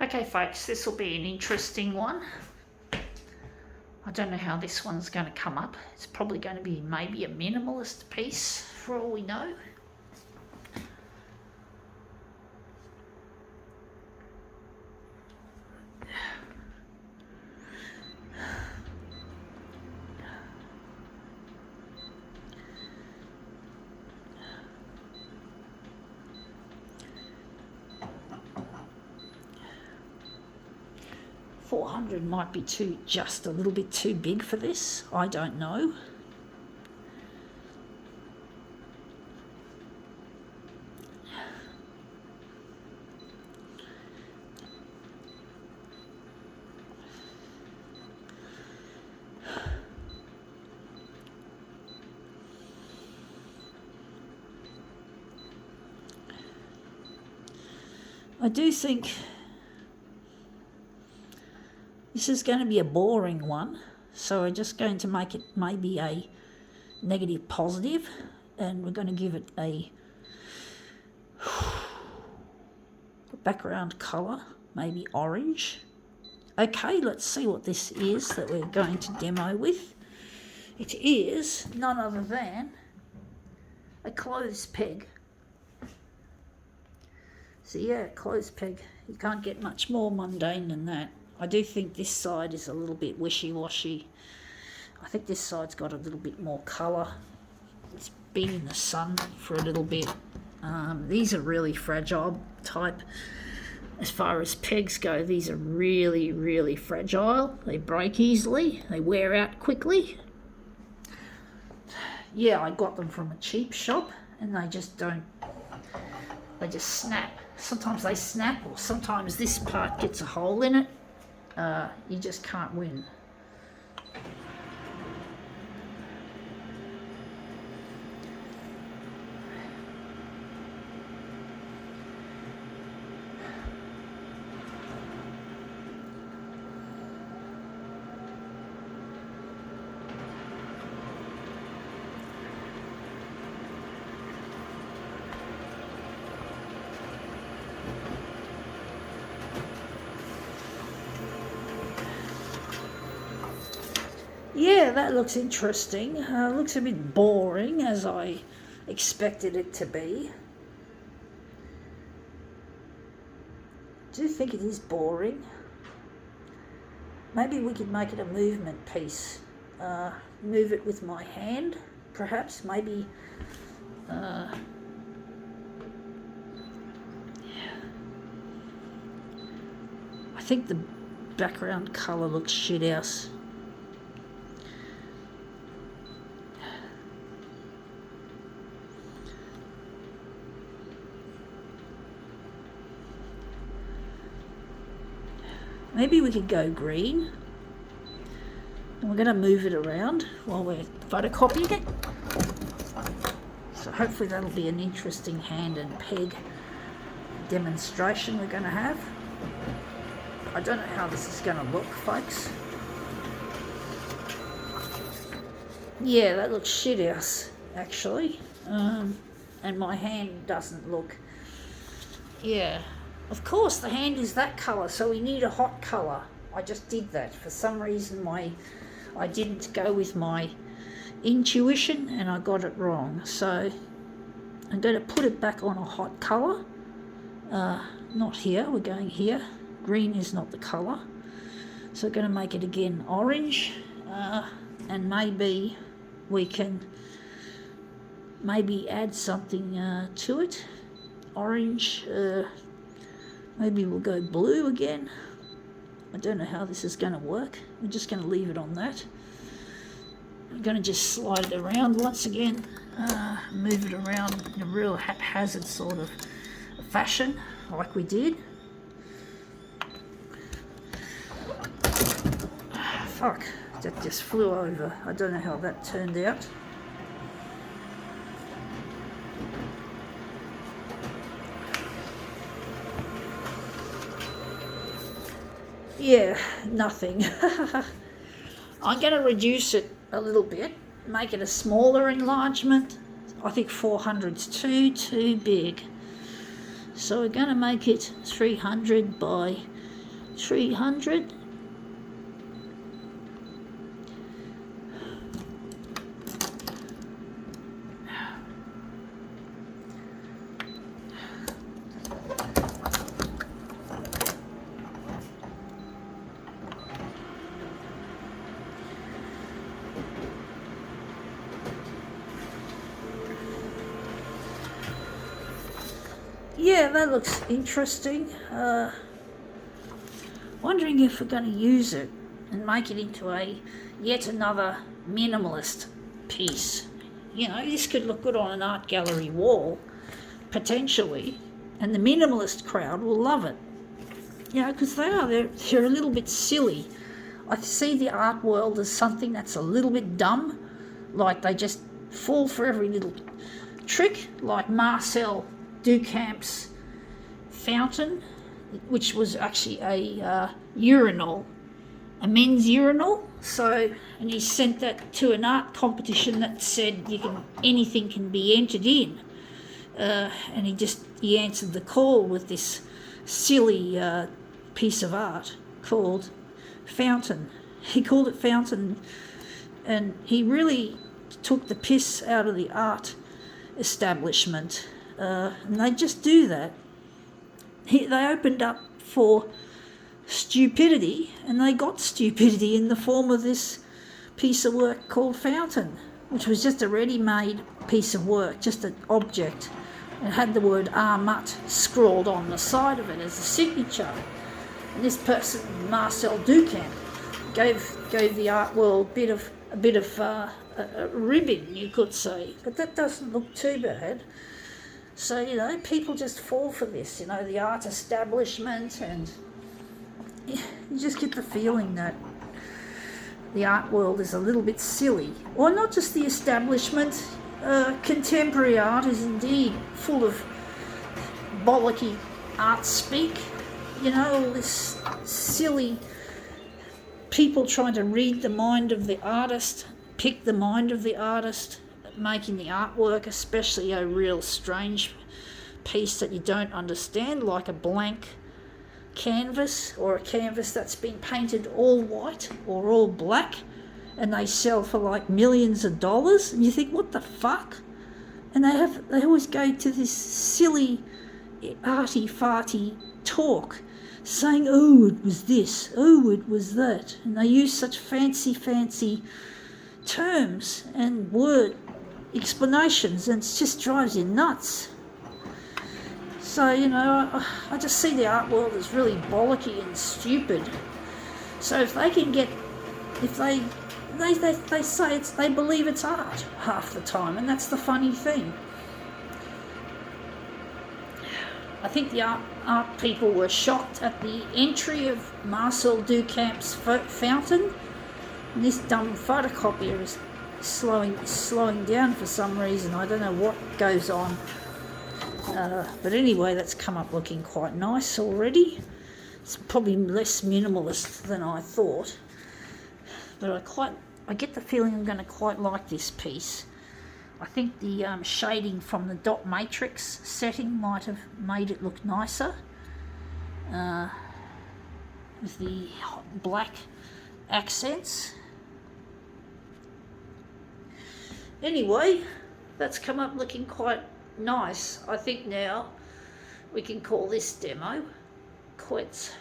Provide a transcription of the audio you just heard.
Okay folks, this will be an interesting one. I don't know how this one's going to come up. It's probably going to be maybe a minimalist piece for all we know. $400 might be just a little bit too big for this. I don't know. I do think this is going to be a boring one, so we're just going to make it maybe a negative positive, and we're going to give it a background colour, maybe orange. Okay, let's see what this is that we're going to demo with. It is none other than a clothes peg. So yeah, clothes peg. You can't get much more mundane than that. I do think this side is a little bit wishy-washy. I think this side's got a little bit more colour. It's been in the sun for a little bit. These are really fragile type. As far as pegs go, these are really, really fragile. They break easily. They wear out quickly. Yeah, I got them from a cheap shop, and they just don't. They just snap. Sometimes they snap, or sometimes this part gets a hole in it. You just can't win. Yeah, that looks interesting. Looks a bit boring, as I expected it to be. I do think it is boring. Maybe we could make it a movement piece. Move it with my hand, perhaps. Maybe. I think the background colour looks shit house. Maybe we could go green. And we're going to move it around while we're photocopying it. So hopefully that'll be an interesting hand and peg demonstration we're going to have. I don't know how this is going to look, folks. Yeah, that looks shit house, actually. And my hand doesn't look... Yeah. Of course, the hand is that colour, so we need a hot colour. I just did that. For some reason, I didn't go with my intuition, and I got it wrong. So I'm going to put it back on a hot colour. Not here, we're going here. Green is not the colour. So we're going to make it again orange. And maybe we can add something to it. Orange... Maybe we'll go blue again. I don't know how this is going to work. We're just going to leave it on that. I'm going to just slide it around once again. Move it around in a real haphazard sort of fashion, like we did. Fuck, that just flew over. I don't know how that turned out. Yeah, nothing. I'm going to reduce it a little bit, make it a smaller enlargement. I think 400's too big. So we're going to make it 300 by 300. Yeah, that looks interesting. Wondering if we're going to use it and make it into yet another minimalist piece. You know, this could look good on an art gallery wall, potentially, and the minimalist crowd will love it. You know, because they're a little bit silly. I see the art world as something that's a little bit dumb, like they just fall for every little trick, like Marcel Duchamp's fountain, which was actually a urinal, a men's urinal. So, and he sent that to an art competition that said anything can be entered in, and he answered the call with this silly piece of art called Fountain. He called it Fountain, and he really took the piss out of the art establishment. And they just do that. They opened up for stupidity, and they got stupidity in the form of this piece of work called Fountain, which was just a ready-made piece of work, just an object. It had the word Armut scrawled on the side of it as a signature. And this person, Marcel Duchamp, gave the art world a bit of a ribbing, you could say. But that doesn't look too bad. So, you know, people just fall for this, you know, the art establishment, and you just get the feeling that the art world is a little bit silly. Or not just the establishment, contemporary art is indeed full of bollocky art speak. You know, all this silly people trying to read the mind of the artist, pick the mind of the artist, making the artwork, especially a real strange piece that you don't understand, like a blank canvas or a canvas that's been painted all white or all black, and they sell for like millions of dollars, and you think, what the fuck? And they always go to this silly arty-farty talk, saying, oh, it was this, oh, it was that, and they use such fancy terms and word explanations, and it just drives you nuts. So, you know, I just see the art world as really bollocky and stupid. So if they can get, if they say they believe it's art half the time, and that's the funny thing. I think the art people were shocked at the entry of Marcel Duchamp's fountain. And this dumb photocopier is slowing down for some reason. I don't know what goes on. But anyway, that's come up looking quite nice already. It's probably less minimalist than I thought. But I get the feeling I'm going to quite like this piece. I think the shading from the dot matrix setting might have made it look nicer. With the black accents. Anyway, that's come up looking quite nice. I think now we can call this demo quits.